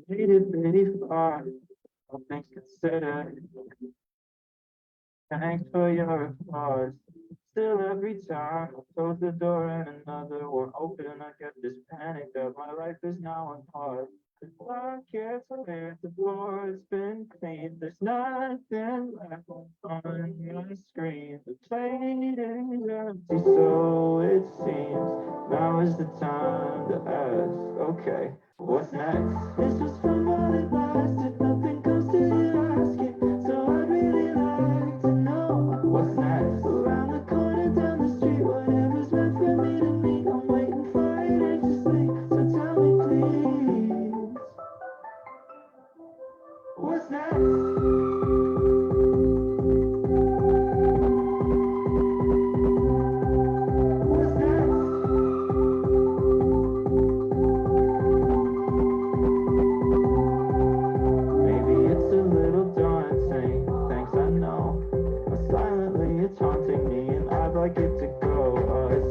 Made it pretty far, all things considered. Thanks for your applause. Still, every time I close the door and another one open, I get this panic that my life is now on pause. The clock gets cleared, the floor's been cleaned. There's nothing left on my screen. The plate is empty, so it seems. Now is the time to ask, okay, what's next? This was fun while it lasted, nothing comes to you asking. So I'd really like to know what's next. Around the corner, down the street, whatever's meant for me to meet. I'm waiting for it anxiously, so tell me please, what's next? What's next? Maybe it's a little daunting, thanks I know. But silently it's haunting me and I'd like it to go.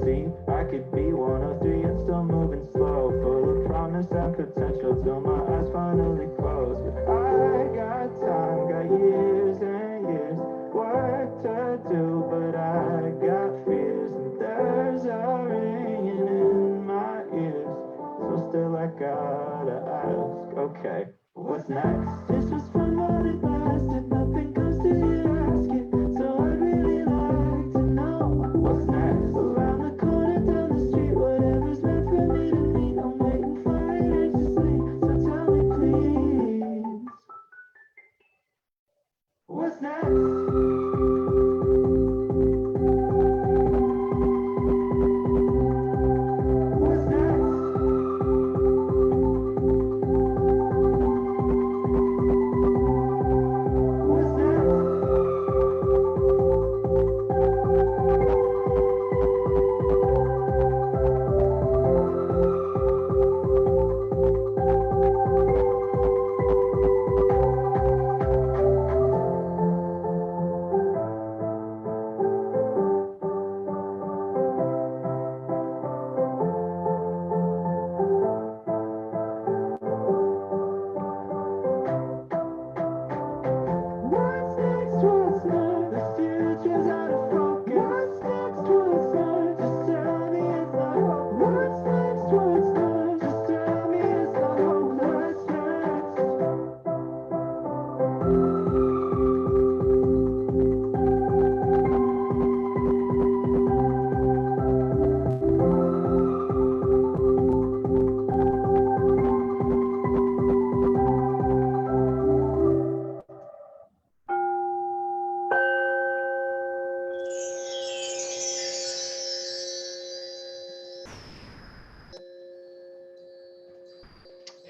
See, I could be 103 and still moving slow, full of promise and potential till my eyes finally close. But I got time, got years and years, work to do, but I got fears and there's a ringing in my ears. So still I gotta ask, okay, what's next? This was fun while it lasted, nothing comes to you asking. So I'd really like to know what's next. Around the corner, down the street, whatever's meant for me to meet. I'm waiting for it anxiously, so tell me please, what's next? What's next? What's next? What's next? What's next? The future's out of focus. What's next? What's next? Just tell me it's not hope. What's next? What's next? Just tell me it's not hope. What's next?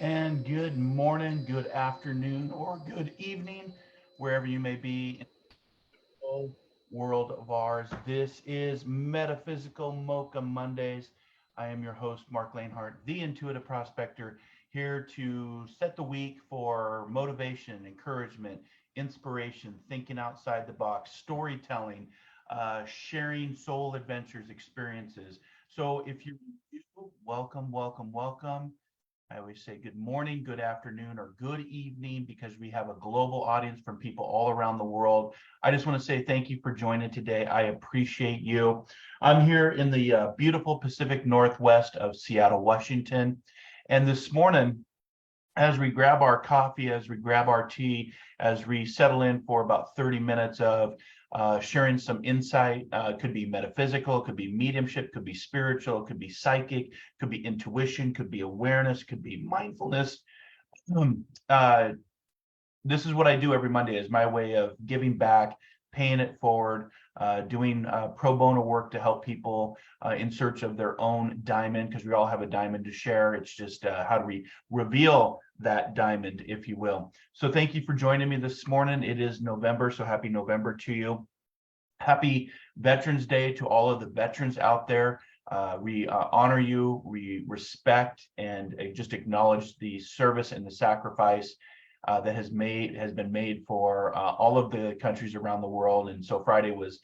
And good morning, good afternoon, or good evening, wherever you may be in the world of ours. This is Metaphysical Mocha Mondays. I am your host, Marc Lainhart, the Intuitive Prospector, here to set the week for motivation, encouragement, inspiration, thinking outside the box, storytelling, sharing soul adventures, experiences. So if you're new, welcome, welcome, welcome. I always say good morning, good afternoon, or good evening because we have a global audience from people all around the world. I just want to say thank you for joining today. I appreciate you. I'm here in the beautiful Pacific Northwest of Seattle, Washington. And this morning, as we grab our coffee, as we grab our tea, as we settle in for about 30 minutes of sharing some insight, could be metaphysical, could be mediumship, could be spiritual, could be psychic, could be intuition, could be awareness, could be mindfulness. This is what I do every Monday, is my way of giving back, paying it forward, doing pro bono work to help people in search of their own diamond, because we all have a diamond to share. It's just how do we reveal that diamond, if you will. So thank you for joining me this morning. It is November, so happy November to you. Happy Veterans Day to all of the veterans out there. We honor you, we respect and just acknowledge the service and the sacrifice that has been made for all of the countries around the world. And so Friday was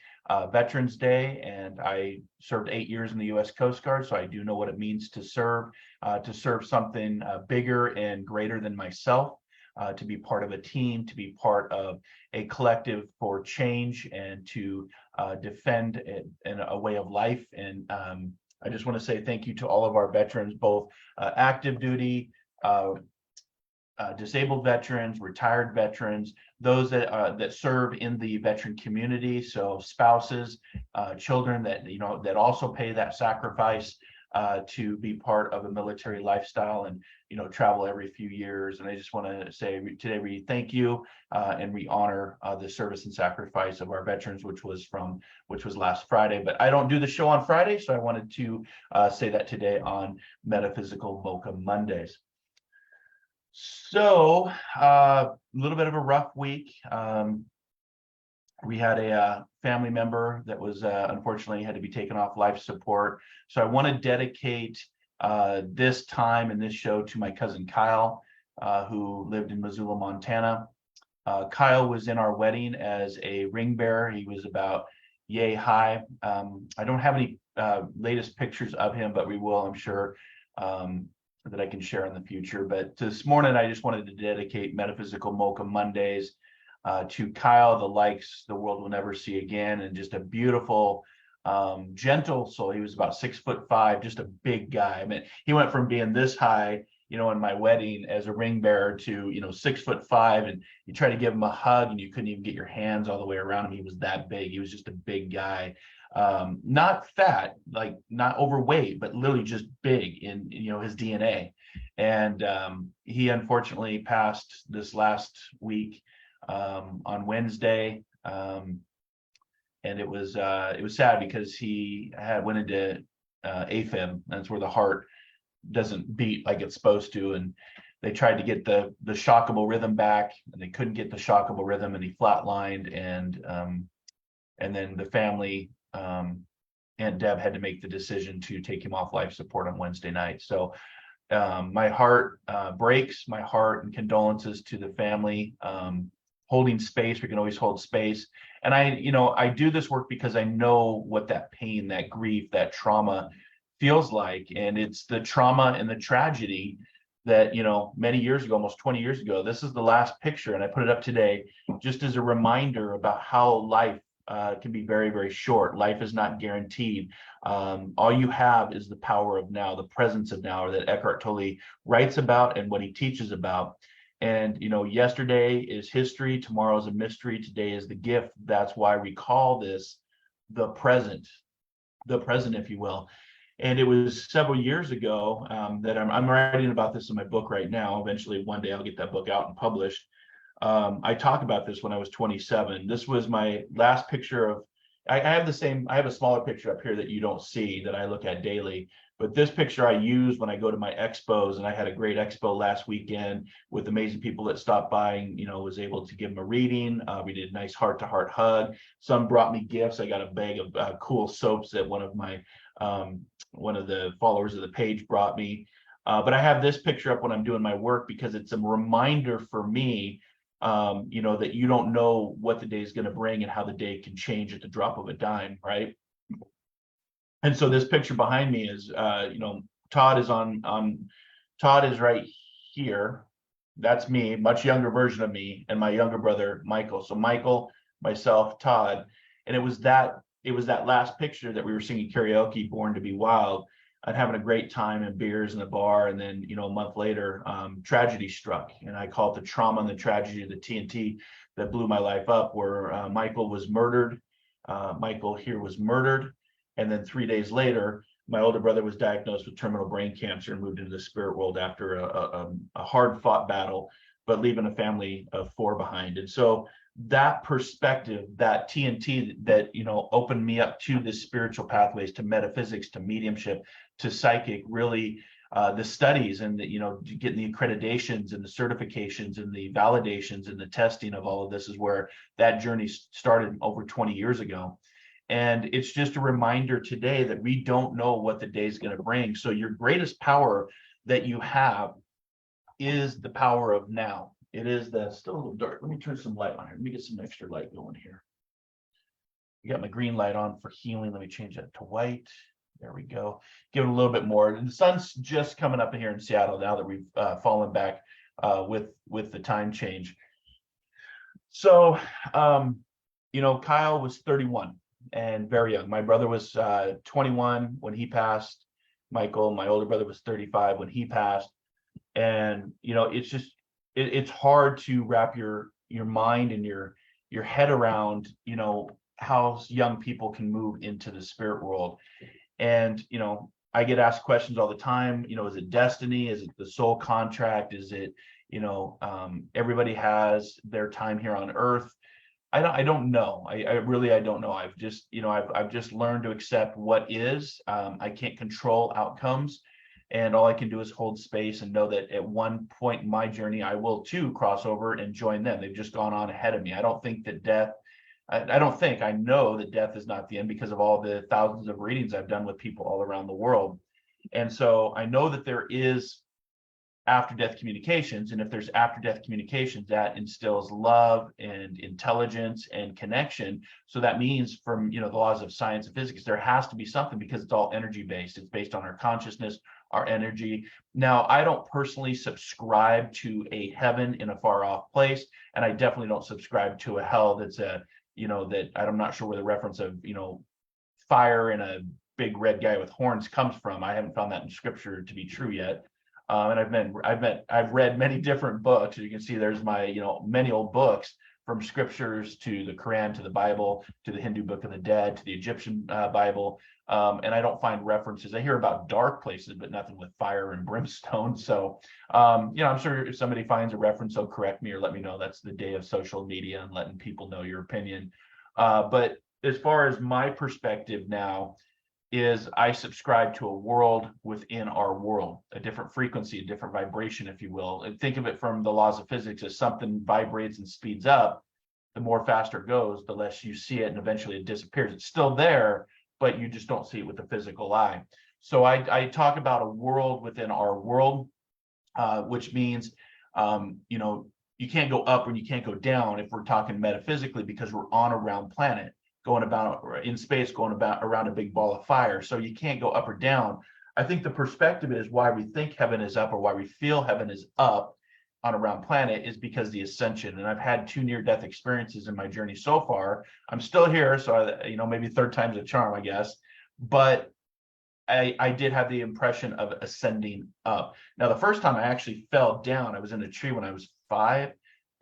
Veterans Day, and I served 8 years in the U.S. Coast Guard, so I do know what it means to serve something bigger and greater than myself, to be part of a team, to be part of a collective for change, and to defend in a way of life. And I just want to say thank you to all of our veterans, both active duty, disabled veterans, retired veterans, those that serve in the veteran community. So spouses, children that also pay that sacrifice to be part of a military lifestyle and travel every few years. And I just want to say today we thank you and we honor the service and sacrifice of our veterans, which was last Friday. But I don't do the show on Friday, so I wanted to say that today on Metaphysical Mocha Mondays. So a little bit of a rough week. We had a family member that was unfortunately had to be taken off life support. So I want to dedicate this time and this show to my cousin Kyle, who lived in Missoula, Montana. Kyle was in our wedding as a ring bearer. He was about yay high. I don't have any latest pictures of him, but we will, I'm sure, that I can share in the future. But this morning, I just wanted to dedicate Metaphysical Mocha Mondays to Kyle, the likes the world will never see again, and just a beautiful, gentle soul. He was about 6'5", just a big guy. I mean, he went from being this high, in my wedding as a ring bearer to, 6'5", and you try to give him a hug and you couldn't even get your hands all the way around him. He was that big. He was just a big guy. Not fat, like not overweight, but literally just big in, his DNA. And he unfortunately passed this last week on Wednesday. And it was sad because he went into AFib. That's where the heart doesn't beat like it's supposed to. And they tried to get the shockable rhythm back, and they couldn't get the shockable rhythm, and he flatlined. And then the family, Aunt Deb had to make the decision to take him off life support on Wednesday night. So my heart breaks, my heart and condolences to the family. Holding space, we can always hold space. And I do this work because I know what that pain, that grief, that trauma feels like. And it's the trauma and the tragedy that, many years ago, almost 20 years ago, this is the last picture, and I put it up today just as a reminder about how life can be very, very short. Life is not guaranteed. All you have is the power of now, the presence of now, that Eckhart Tolle writes about and what he teaches about. And, yesterday is history, tomorrow is a mystery, today is the gift. That's why we call this the present, if you will. And it was several years ago that I'm writing about this in my book right now. Eventually, one day I'll get that book out and published. I talked about this when I was 27. This was my last picture of, I have a smaller picture up here that you don't see that I look at daily, but this picture I use when I go to my expos, and I had a great expo last weekend with amazing people that stopped by and, was able to give them a reading. We did a nice heart-to-heart hug. Some brought me gifts. I got a bag of cool soaps that one of the followers of the page brought me. But I have this picture up when I'm doing my work because it's a reminder for me that you don't know what the day is going to bring and how the day can change at the drop of a dime, right? And so this picture behind me is, Todd is right here. That's me, much younger version of me, and my younger brother, Michael. So Michael, myself, Todd, and it was that last picture that we were singing karaoke, Born to Be Wild, and having a great time and beers in the bar. And then, a month later, tragedy struck, and I call it the trauma and the tragedy of the TNT that blew my life up, where Michael was murdered. Michael here was murdered. And then 3 days later, my older brother was diagnosed with terminal brain cancer and moved into the spirit world after a hard-fought battle, but leaving a family of 4 behind. And so that perspective, that TNT that, opened me up to the spiritual pathways, to metaphysics, to mediumship, to psychic, really the studies and getting the accreditations and the certifications and the validations and the testing of all of this is where that journey started over 20 years ago. And it's just a reminder today that we don't know what the day is going to bring. So your greatest power that you have is the power of now. It is still a little dark. Let me turn some light on here. Let me get some extra light going here. I got my green light on for healing. Let me change that to white. There we go. Give it a little bit more. And the sun's just coming up in here in Seattle now that we've fallen back with the time change. So, Kyle was 31 and very young. My brother was 21 when he passed. Michael, my older brother, was 35 when he passed. And, it's just, it's hard to wrap your mind and your head around, how young people can move into the spirit world. And, I get asked questions all the time, is it destiny? Is it the soul contract? Is it, everybody has their time here on earth? I don't know. I really don't know. I've just, I've just learned to accept what is. I can't control outcomes. And all I can do is hold space and know that at one point in my journey, I will too cross over and join them. They've just gone on ahead of me. I don't think that death, I know that death is not the end because of all the thousands of readings I've done with people all around the world. And so I know that there is after death communications. And if there's after death communications, that instills love and intelligence and connection. So that means from, the laws of science and physics, there has to be something because it's all energy based. It's based on our consciousness, our energy. Now, I don't personally subscribe to a heaven in a far off place. And I definitely don't subscribe to a hell that's that I'm not sure where the reference of, fire and a big red guy with horns comes from. I haven't found that in scripture to be true yet. And I've read many different books. You can see there's my, many old books from scriptures to the Quran, to the Bible, to the Hindu Book of the Dead, to the Egyptian Bible. And I don't find references. I hear about dark places, but nothing with fire and brimstone. So, I'm sure if somebody finds a reference, they'll correct me or let me know. That's the day of social media and letting people know your opinion. But as far as my perspective now, is I subscribe to a world within our world, a different frequency, a different vibration, if you will. And think of it from the laws of physics as something vibrates and speeds up, the more faster it goes, the less you see it, and eventually it disappears. It's still there, but you just don't see it with the physical eye. So I talk about a world within our world, which means, you can't go up and you can't go down if we're talking metaphysically because we're on a round planet, going about in space, going about around a big ball of fire. So you can't go up or down. I think the perspective is why we think heaven is up or why we feel heaven is up on a round planet is because the ascension. And I've had 2 near-death experiences in my journey so far. I'm still here, so maybe third time's a charm, I guess. But I did have the impression of ascending up. Now, the first time I actually fell down, I was in a tree when I was 5.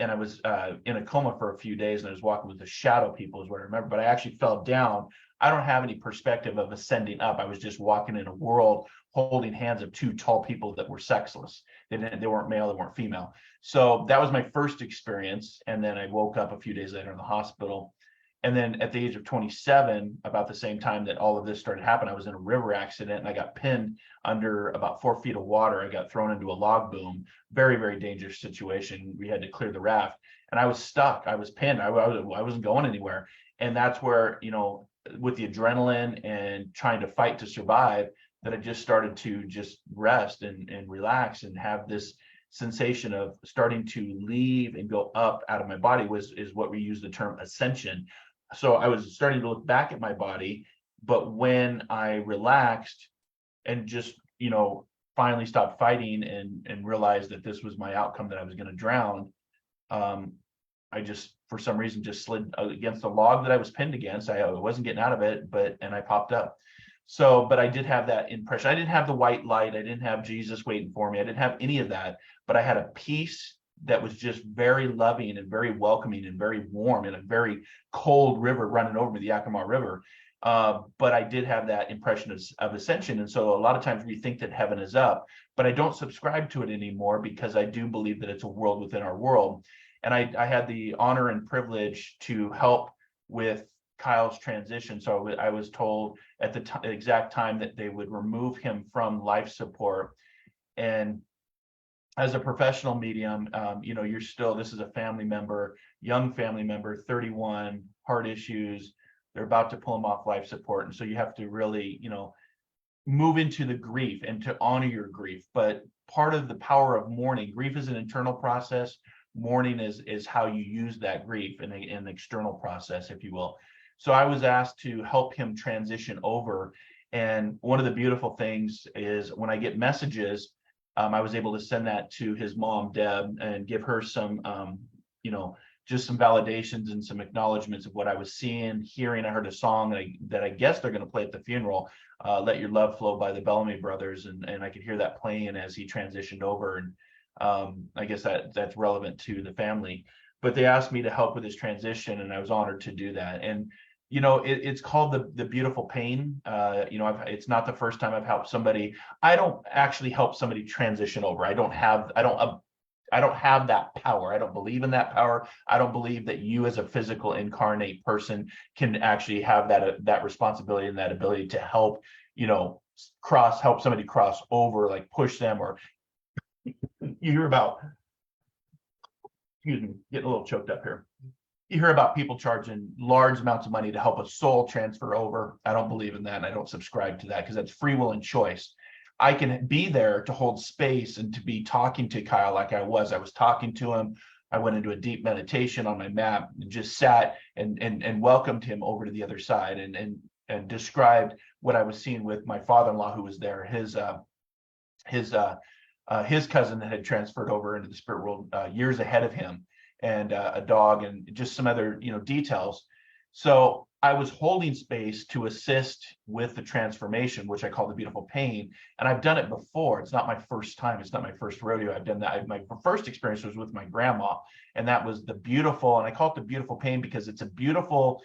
And I was in a coma for a few days, and I was walking with the shadow people is what I remember, but I actually fell down. I don't have any perspective of ascending up. I was just walking in a world holding hands of 2 tall people that were sexless. They weren't male, they weren't female. So that was my first experience. And then I woke up a few days later in the hospital. And then at the age of 27, about the same time that all of this started happening, I was in a river accident and I got pinned under about 4 feet of water. I got thrown into a log boom. Very, very dangerous situation. We had to clear the raft and I was stuck. I was pinned. I wasn't going anywhere. And that's where, with the adrenaline and trying to fight to survive, that I just started to just rest and relax and have this sensation of starting to leave and go up out of my body is what we use the term ascension. So I was starting to look back at my body, but when I relaxed and just, finally stopped fighting and realized that this was my outcome, that I was going to drown, I just, for some reason, just slid against the log that I was pinned against. I wasn't getting out of it, and I popped up. So, but I did have that impression. I didn't have the white light. I didn't have Jesus waiting for me. I didn't have any of that, but I had a peace that was just very loving and very welcoming and very warm in a very cold river running over me, the Yakima River. But I did have that impression of ascension. And so a lot of times we think that heaven is up, but I don't subscribe to it anymore because I do believe that it's a world within our world. And I had the honor and privilege to help with Kyle's transition. So I was told at the exact time that they would remove him from life support. And as a professional medium, you're still, this is a family member, young family member, 31, heart issues. They're about to pull him off life support. And so you have to really, move into the grief and to honor your grief. But part of the power of mourning, grief is an internal process. mourning is how you use that grief in an external process, if you will. So I was asked to help him transition over. And one of the beautiful things is when I get messages, I was able to send that to his mom, Deb, and give her some, just some validations and some acknowledgments of what I was seeing, hearing. I heard a song that I guess they're going to play at the funeral, Let Your Love Flow by the Bellamy Brothers. And I could hear that playing as he transitioned over. And I guess that's relevant to the family. But they asked me to help with his transition, and I was honored to do that. And it's called the beautiful pain. It's not the first time I've helped somebody. I don't actually help somebody transition over. I don't have that power. I don't believe in that power. I don't believe that you as a physical incarnate person can actually have that responsibility and that ability to help, help somebody cross over, like push them. Or you hear about, getting a little choked up here. You hear about people charging large amounts of money to help a soul transfer over. I don't believe in that, and I don't subscribe to that, because that's free will and choice. I can be there to hold space and to be talking to Kyle like I was. I was talking to him. I went into a deep meditation on my mat and just sat and welcomed him over to the other side and described what I was seeing with my father-in-law who was there. His cousin that had transferred over into the spirit world years ahead of him, and a dog, and just some other details. So I was holding space to assist with the transformation, which I call the beautiful pain. And I've done it before. It's not my first time. It's not my first rodeo. I've done that. My first experience was with my grandma, and that was the beautiful, and I call it the beautiful pain because it's a beautiful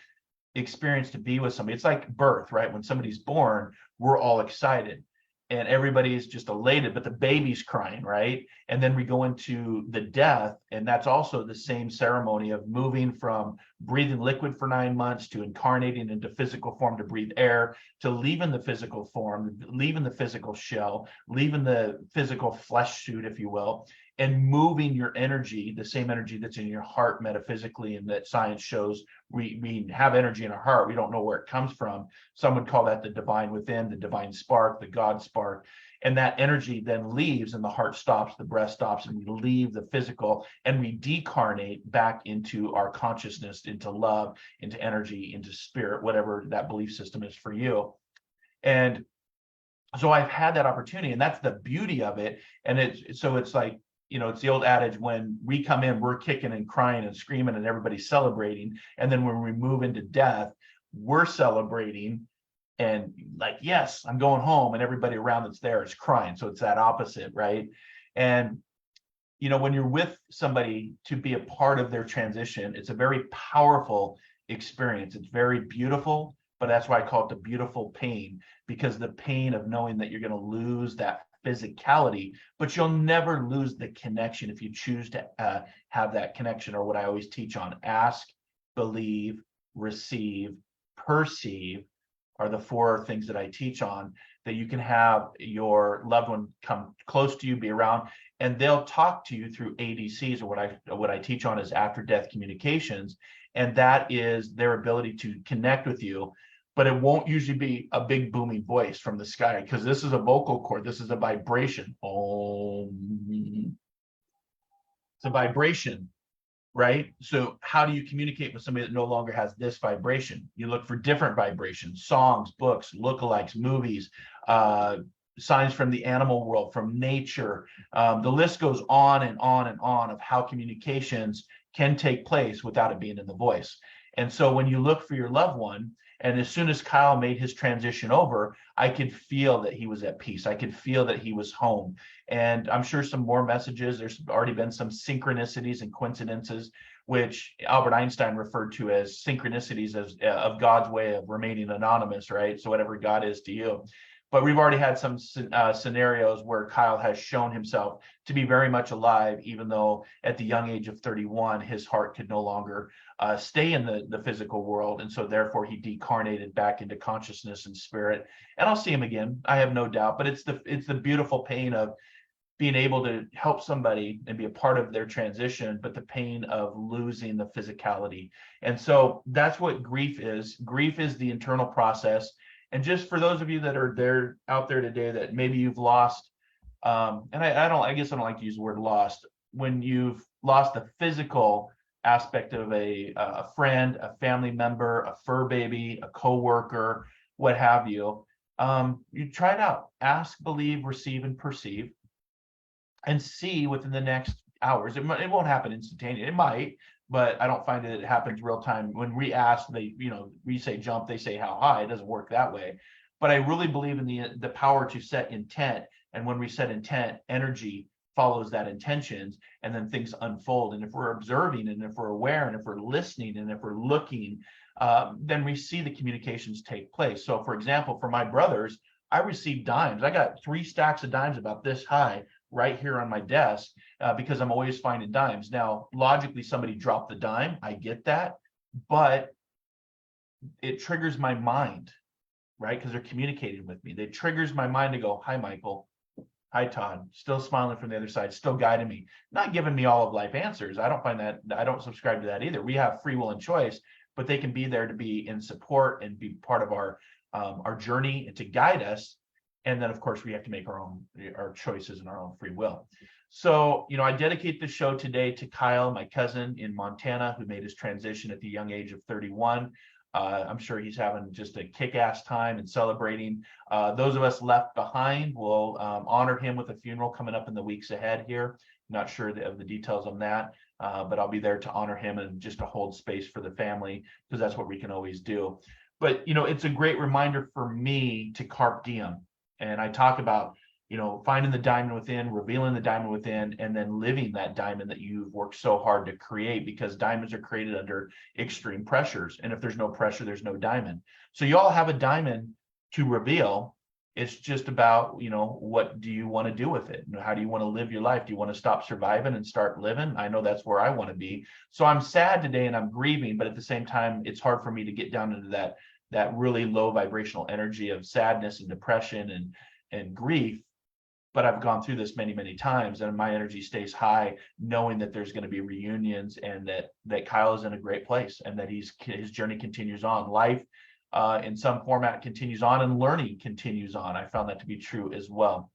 experience to be with somebody. It's like birth, right? When somebody's born, we're all excited and everybody's just elated, but the baby's crying, right? And then we go into the death, and that's also the same ceremony of moving from breathing liquid for 9 months to incarnating into physical form to breathe air, to leaving the physical form, leaving the physical shell, leaving the physical flesh suit, if you will, and moving your energy, the same energy that's in your heart metaphysically, and that science shows we have energy in our heart. We don't know where it comes from. Some would call that the divine within, the divine spark, the God spark. And that energy then leaves, and the heart stops, the breath stops, and we leave the physical, and we decarnate back into our consciousness, into love, into energy, into spirit, whatever that belief system is for you. And so I've had that opportunity, and that's the beauty of it. And it's like, it's the old adage, when we come in, we're kicking and crying and screaming and everybody's celebrating. And then when we move into death, we're celebrating and like, yes, I'm going home, and everybody around that's there is crying. So it's that opposite, right? And, when you're with somebody to be a part of their transition, it's a very powerful experience. It's very beautiful, but that's why I call it the beautiful pain, because the pain of knowing that you're going to lose that physicality, but you'll never lose the connection if you choose to have that connection, or what I always teach on: ask, believe, receive, perceive are the 4 things that I teach on, that you can have your loved one come close to you, be around, and they'll talk to you through ADCs, or what I teach on is after death communications. And that is their ability to connect with you. But it won't usually be a big booming voice from the sky, because this is a vocal cord. This is a vibration. It's a vibration, right? So how do you communicate with somebody that no longer has this vibration? You look for different vibrations: songs, books, lookalikes, movies, signs from the animal world, from nature. The list goes on and on and on of how communications can take place without it being in the voice. And so when you look for your loved one, and as soon as Kyle made his transition over, I could feel that he was at peace. I could feel that he was home. And I'm sure some more messages. There's already been some synchronicities and coincidences, which Albert Einstein referred to as synchronicities of God's way of remaining anonymous, right? So whatever God is to you. But we've already had some scenarios where Kyle has shown himself to be very much alive, even though at the young age of 31, his heart could no longer stay in the physical world. And so therefore he decarnated back into consciousness and spirit. And I'll see him again, I have no doubt. But it's the beautiful pain of being able to help somebody and be a part of their transition, but the pain of losing the physicality. And so that's what grief is. Grief is the internal process. And just for those of you that are out there today that maybe you've lost, and I guess I don't like to use the word lost. when you've lost the physical aspect of a friend, a family member, a fur baby, a coworker, what have you, you try it out. Ask, believe, receive, and perceive, and see within the next hours. It won't happen instantaneously. It might, but I don't find that it happens real time. When we ask, we say jump, they say how high. It doesn't work that way. But I really believe in the power to set intent. And when we set intent, energy follows that intentions, and then things unfold. And if we're observing, and if we're aware, and if we're listening, and if we're looking, then we see the communications take place. So for example, for my brothers, I received dimes. I got 3 stacks of dimes about this high right here on my desk, because I'm always finding dimes. Now, logically, somebody dropped the dime. I get that, but it triggers my mind, right? Because they're communicating with me. It triggers my mind to go, hi, Michael. Hi, Todd. Still smiling from the other side, still guiding me, not giving me all of life answers. I don't subscribe to that either. We have free will and choice, but they can be there to be in support and be part of our journey and to guide us. And then, of course, we have to make our choices and our own free will. So, I dedicate this show today to Kyle, my cousin in Montana, who made his transition at the young age of 31. I'm sure he's having just a kick-ass time and celebrating. Those of us left behind will honor him with a funeral coming up in the weeks ahead here. Not sure of the details on that, but I'll be there to honor him and just to hold space for the family, because that's what we can always do. But, it's a great reminder for me to carpe diem. And I talk about, finding the diamond within, revealing the diamond within, and then living that diamond that you've worked so hard to create, because diamonds are created under extreme pressures. And if there's no pressure, there's no diamond. So you all have a diamond to reveal. It's just about, what do you want to do with it? How do you want to live your life? Do you want to stop surviving and start living? I know that's where I want to be. So I'm sad today and I'm grieving, but at the same time, it's hard for me to get down into that really low vibrational energy of sadness and depression and grief. But I've gone through this many, many times, and my energy stays high, knowing that there's going to be reunions, and that Kyle is in a great place, and that his journey continues on. Life in some format continues on, and learning continues on. I found that to be true as well.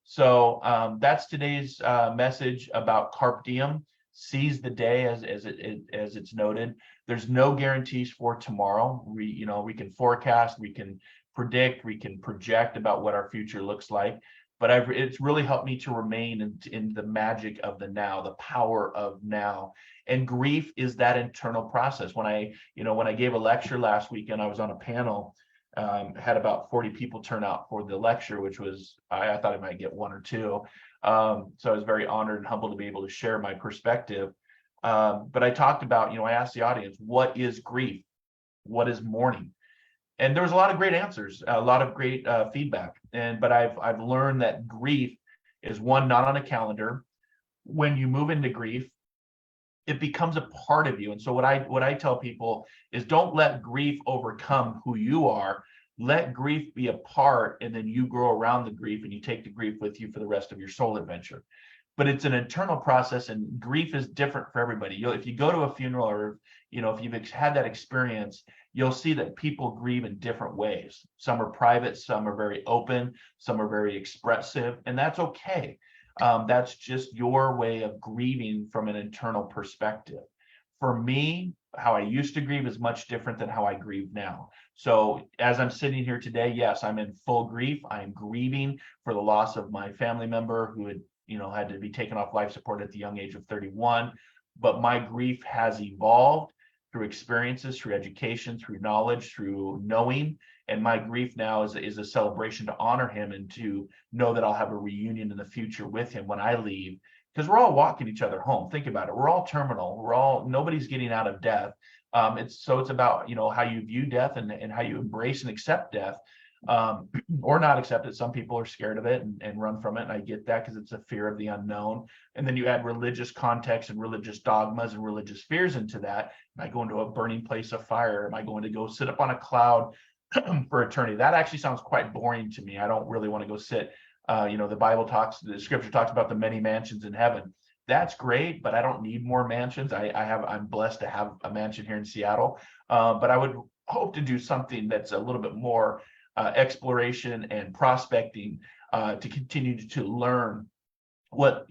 So that's today's message about carpe diem. Seize the day, as it's noted. There's no guarantees for tomorrow. We can forecast, we can predict, we can project about what our future looks like. But it's really helped me to remain in the magic of the now, the power of now. And grief is that internal process. When I gave a lecture last weekend, I was on a panel, had about 40 people turn out for the lecture, which was, I thought I might get 1 or 2. So I was very honored and humbled to be able to share my perspective. But I talked about, I asked the audience, what is grief? What is mourning? And there was a lot of great answers, a lot of great feedback. But I've learned that grief is one, not on a calendar. When you move into grief, it becomes a part of you. And so what I tell people is, don't let grief overcome who you are. Let grief be a part, and then you grow around the grief, and you take the grief with you for the rest of your soul adventure. But it's an internal process, and grief is different for everybody. If you go to a funeral, or if you've had that experience, you'll see that people grieve in different ways. Some are private, some are very open, some are very expressive, and that's okay. That's just your way of grieving from an internal perspective. For me, how I used to grieve is much different than how I grieve now. So as I'm sitting here today, yes, I'm in full grief. I am grieving for the loss of my family member who had to be taken off life support at the young age of 31. But my grief has evolved through experiences, through education, through knowledge, through knowing. And my grief now is a celebration to honor him, and to know that I'll have a reunion in the future with him when I leave, because we're all walking each other home. Think about it. We're all terminal. Nobody's getting out of death. It's about, how you view death and how you embrace and accept death, or not accept it. Some people are scared of it and run from it. And I get that, because it's a fear of the unknown. And then you add religious context and religious dogmas and religious fears into that. Am I going to a burning place of fire? Am I going to go sit up on a cloud for eternity? That actually sounds quite boring to me. I don't really want to go sit. The scripture talks about the many mansions in heaven. That's great, but I don't need more mansions. I'm blessed to have a mansion here in Seattle. But I would hope to do something that's a little bit more exploration and prospecting, to continue to learn what,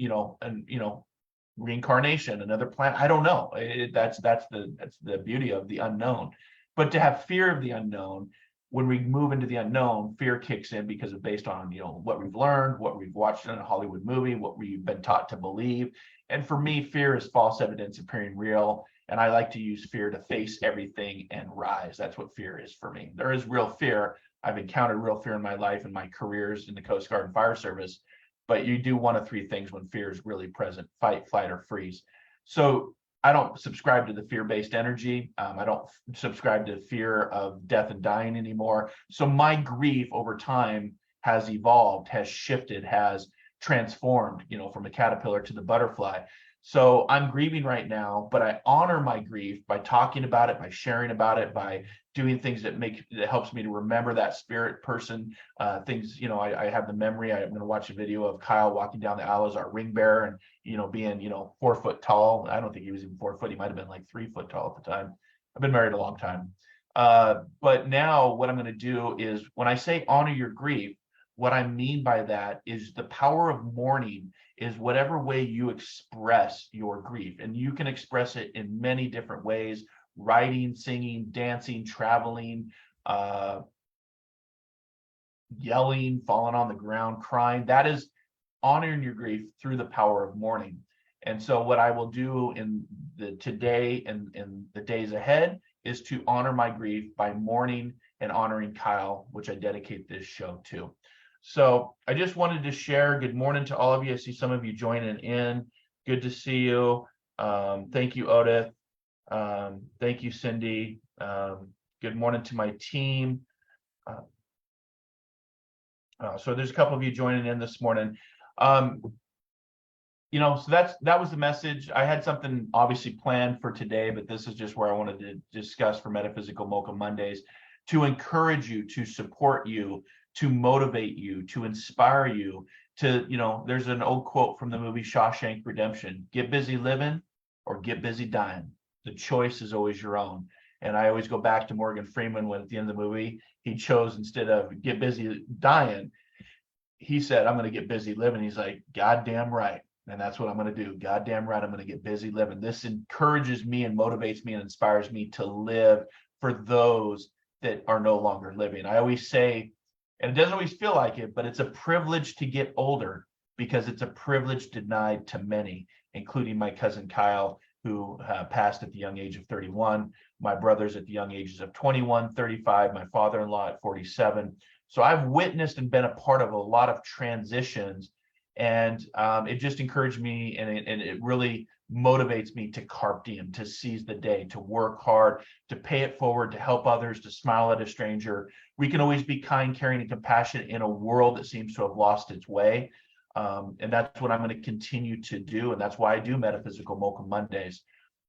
reincarnation, another planet. I don't know. That's the beauty of the unknown. But to have fear of the unknown, when we move into the unknown, fear kicks in because it's based on, what we've learned, what we've watched in a Hollywood movie, what we've been taught to believe. And for me, fear is false evidence appearing real. And I like to use fear to face everything and rise. That's what fear is for me. There is real fear. I've encountered real fear in my life and my careers in the Coast Guard and Fire Service. But you do one of three things when fear is really present: fight, flight, or freeze. So I don't subscribe to the fear-based energy. I don't subscribe to fear of death and dying anymore. So my grief over time has evolved, has shifted, has transformed, from a caterpillar to the butterfly. So I'm grieving right now, but I honor my grief by talking about it, by sharing about it, by doing things that helps me to remember that spirit person. Things, I have the memory. I'm going to watch a video of Kyle walking down the aisle as our ring bearer, and being 4 foot tall. I don't think he was even 4 foot. He might have been like 3 foot tall at the time. I've been married a long time. But now what I'm going to do is, when I say honor your grief, what I mean by that is the power of mourning is whatever way you express your grief. And you can express it in many different ways: writing, singing, dancing, traveling, yelling, falling on the ground, crying. That is honoring your grief through the power of mourning. And so what I will do in today and in the days ahead is to honor my grief by mourning and honoring Kyle, which I dedicate this show to. So I just wanted to share. Good morning to all of you. I see some of you joining in. Good to see you. Thank you, Odith. Thank you, Cindy. Good morning to my team. So there's a couple of you joining in this morning. So that was the message. I had something obviously planned for today, but this is just where I wanted to discuss for Metaphysical Mocha Mondays, to encourage you, to support you, to motivate you, to inspire you, to, there's an old quote from the movie Shawshank Redemption: get busy living or get busy dying. The choice is always your own. And I always go back to Morgan Freeman, when at the end of the movie, he chose, instead of get busy dying, he said, I'm going to get busy living. He's like, goddamn right. And that's what I'm going to do. Goddamn right. I'm going to get busy living. This encourages me and motivates me and inspires me to live for those that are no longer living. I always say, and it doesn't always feel like it, but it's a privilege to get older, because it's a privilege denied to many, including my cousin Kyle, who passed at the young age of 31, my brothers at the young ages of 21, 35, my father-in-law at 47. So I've witnessed and been a part of a lot of transitions, and it just encouraged me, and it really motivates me to carpe diem, to seize the day, to work hard, to pay it forward, to help others, to smile at a stranger. We can always be kind, caring, and compassionate in a world that seems to have lost its way. And that's what I'm going to continue to do. And that's why I do Metaphysical Mocha Mondays.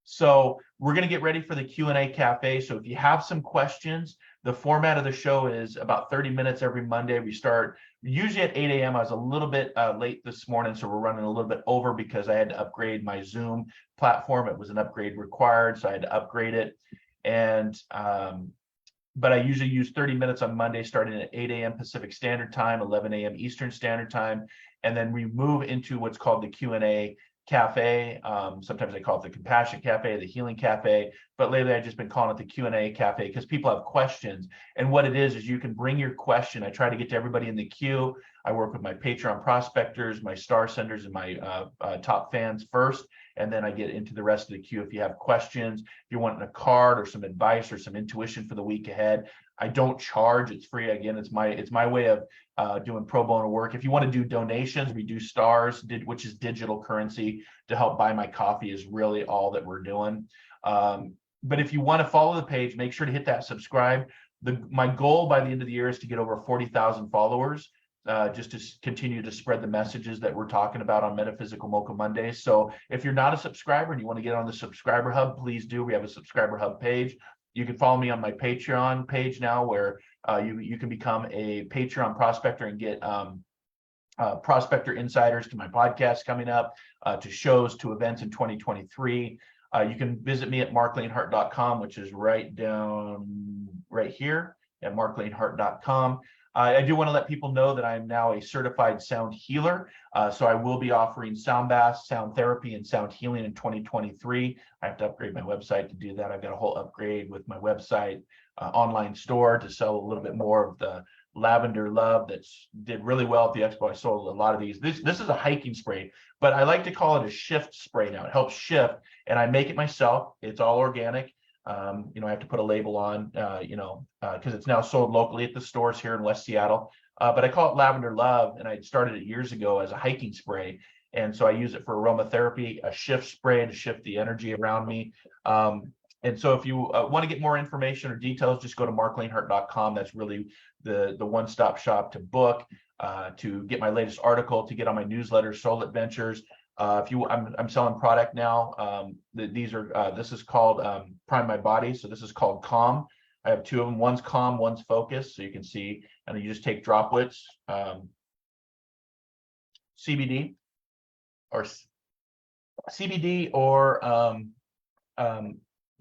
So we're going to get ready for the Q&A Cafe. So if you have some questions, the format of the show is about 30 minutes every Monday. We start usually at 8 a.m. I was a little bit late this morning, so we're running a little bit over because I had to upgrade my Zoom platform. It was an upgrade required, so I had to upgrade it. And but I usually use 30 minutes on Monday, starting at 8 a.m. Pacific Standard Time, 11 a.m. Eastern Standard Time. And then we move into what's called the Q&A Cafe. Sometimes I call it the Compassion Cafe, the Healing Cafe, but lately I've just been calling it the Q&A Cafe because people have questions. And what it is you can bring your question. I try to get to everybody in the queue. I work with my Patreon prospectors, my star senders, and my top fans first, and then I get into the rest of the queue. If you have questions, if you're wanting a card or some advice or some intuition for the week ahead, I don't charge. It's free. Again, it's my way of doing pro bono work. If you want to do donations, we do stars, which is digital currency to help buy my coffee, is really all that we're doing. But if you want to follow the page, make sure to hit that subscribe. My goal by the end of the year is to get over 40,000 followers, just to continue to spread the messages that we're talking about on Metaphysical Mocha Mondays. So if you're not a subscriber and you want to get on the subscriber hub, please do. We have a subscriber hub page. You can follow me on my Patreon page now, where you can become a Patreon prospector and get prospector insiders to my podcast coming up, to shows, to events in 2023. You can visit me at marclainhart.com, which is right here at marclainhart.com. I do want to let people know that I am now a certified sound healer. So I will be offering sound baths, sound therapy, and sound healing in 2023. I have to upgrade my website to do that. I've got a whole upgrade with my website online store to sell a little bit more of the lavender love that's did really well at the expo. I sold a lot of these. This is a hiking spray, but I like to call it a shift spray now. It helps shift, and I make it myself. It's all organic. You know, I have to put a label on, because it's now sold locally at the stores here in West Seattle. But I call it Lavender Love, and I started it years ago as a hiking spray. And so I use it for aromatherapy, a shift spray to shift the energy around me. And so if you want to get more information or details, just go to marclainhart.com. That's really the one-stop shop to book, to get my latest article, to get on my newsletter, Soul Adventures. I'm selling product now. This is called Prime My Body. So this is called Calm. I have two of them. One's Calm, one's Focus. So you can see, and you just take droplets, CBD or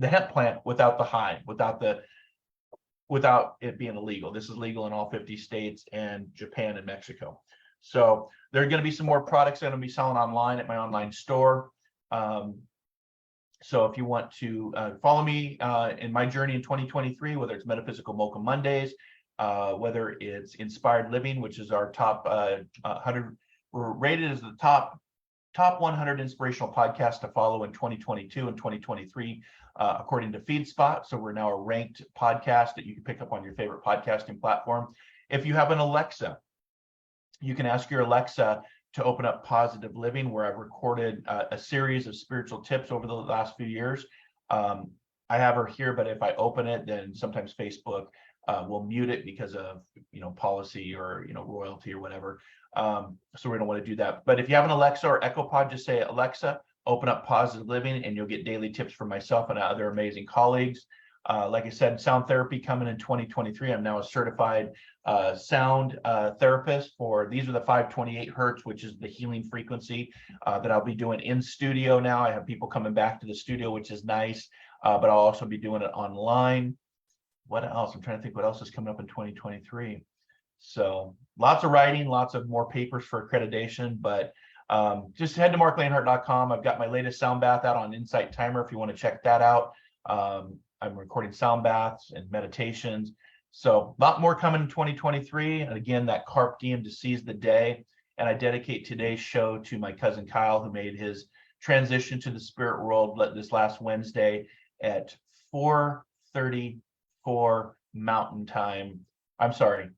the hemp plant without the high, without it being illegal. This is legal in all 50 states and Japan and Mexico. So there are going to be some more products I'm going to be selling online at my online store. So if you want to follow me in my journey in 2023, whether it's Metaphysical Mocha Mondays, whether it's Inspired Living, which is our top 100, we're rated as the top 100 inspirational podcasts to follow in 2022 and 2023, according to FeedSpot. So we're now a ranked podcast that you can pick up on your favorite podcasting platform. If you have an Alexa, you can ask your Alexa to open up Positive Living, where I've recorded a series of spiritual tips over the last few years. I have her here, but if I open it, then sometimes Facebook will mute it because of policy or royalty or whatever. So we don't want to do that. But if you have an Alexa or Echo Pod, just say, Alexa, open up Positive Living, and you'll get daily tips from myself and other amazing colleagues. Like I said, sound therapy coming in 2023. I'm now a certified sound therapist for, these are the 528 hertz, which is the healing frequency that I'll be doing in studio now. I have people coming back to the studio, which is nice, but I'll also be doing it online. What else? I'm trying to think what else is coming up in 2023. So lots of writing, lots of more papers for accreditation, but just head to marclainhart.com. I've got my latest sound bath out on Insight Timer if you want to check that out. I'm recording sound baths and meditations. So a lot more coming in 2023. And again, that Carpe Diem, to seize the day. And I dedicate today's show to my cousin Kyle, who made his transition to the spirit world this last Wednesday at 4:34 Mountain Time. I'm sorry,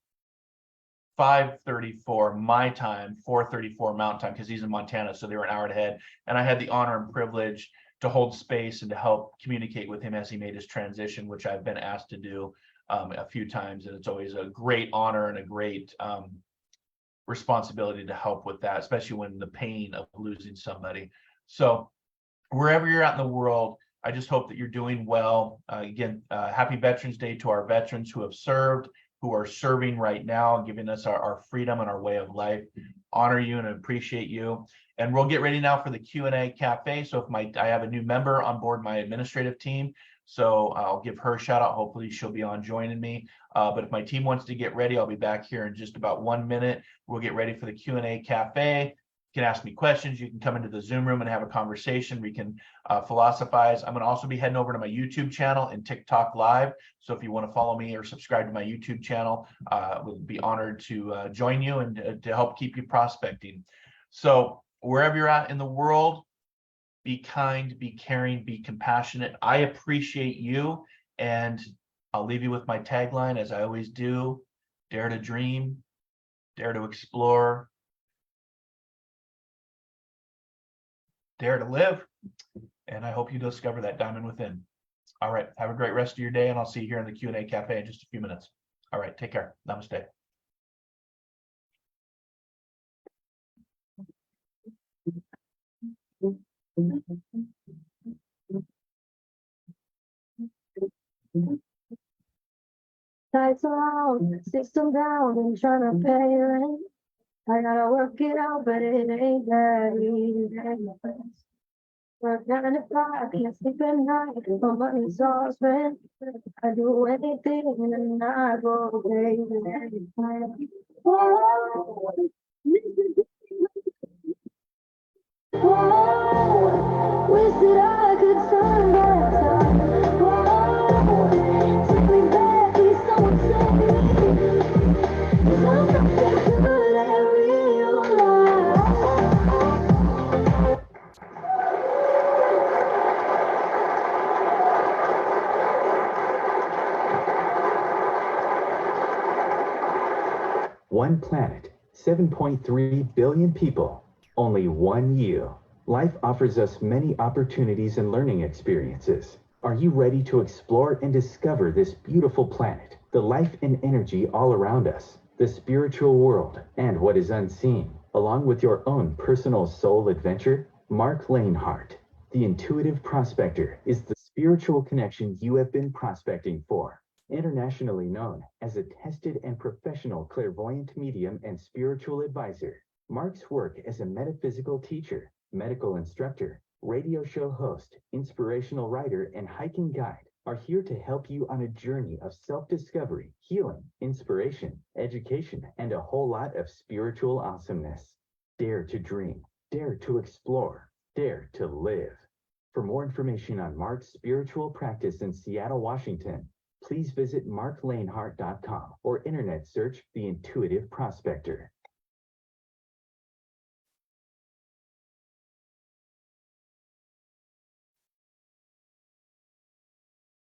5:34 my time, 4:34 Mountain Time, because he's in Montana, so they were an hour ahead. And I had the honor and privilege to hold space and to help communicate with him as he made his transition, which I've been asked to do a few times. And it's always a great honor and a great responsibility to help with that, especially when the pain of losing somebody. So wherever you're at in the world, I just hope that you're doing well. Again, happy Veterans Day to our veterans who have served, who are serving right now and giving us our freedom and our way of life. Honor you and appreciate you. And we'll get ready now for the Q&A cafe. So if I have a new member on board my administrative team, so I'll give her a shout out. Hopefully she'll be on joining me. But if my team wants to get ready, I'll be back here in just about 1 minute. We'll get ready for the Q&A cafe. You can ask me questions. You can come into the Zoom room and have a conversation. We can philosophize. I'm going to also be heading over to my YouTube channel and TikTok Live. So if you want to follow me or subscribe to my YouTube channel, we'll be honored to join you and to help keep you prospecting. So wherever you're at in the world, be kind, be caring, be compassionate. I appreciate you. And I'll leave you with my tagline, as I always do: dare to dream, dare to explore, dare to live. And I hope you discover that diamond within. All right. Have a great rest of your day, and I'll see you here in the Q&A cafe in just a few minutes. All right. Take care. Namaste. Lights out, system down, and trying to pay rent. I gotta work it out, but it ain't that easy. Work 9 to 5, can't sleep at night. My money's all spent. I do anything and I go crazy. Whoa, whoa, wish that I could turn back time. Whoa, take me back, please someone save me. 'Cause I'm not that good at real life. 1 planet, 7.3 billion people, only one you. Life offers us many opportunities and learning experiences. Are you ready to explore and discover this beautiful planet, the life and energy all around us, the spiritual world, and what is unseen, along with your own personal soul adventure? Marc Lainhart, the Intuitive Prospector, is the spiritual connection you have been prospecting for. Internationally known as a tested and professional clairvoyant medium and spiritual advisor, Marc's work as a metaphysical teacher, medical instructor, radio show host, inspirational writer, and hiking guide are here to help you on a journey of self-discovery, healing, inspiration, education, and a whole lot of spiritual awesomeness. Dare to dream, dare to explore, dare to live. For more information on Marc's spiritual practice in Seattle, Washington, please visit marclainhart.com or internet search The Intuitive Prospector.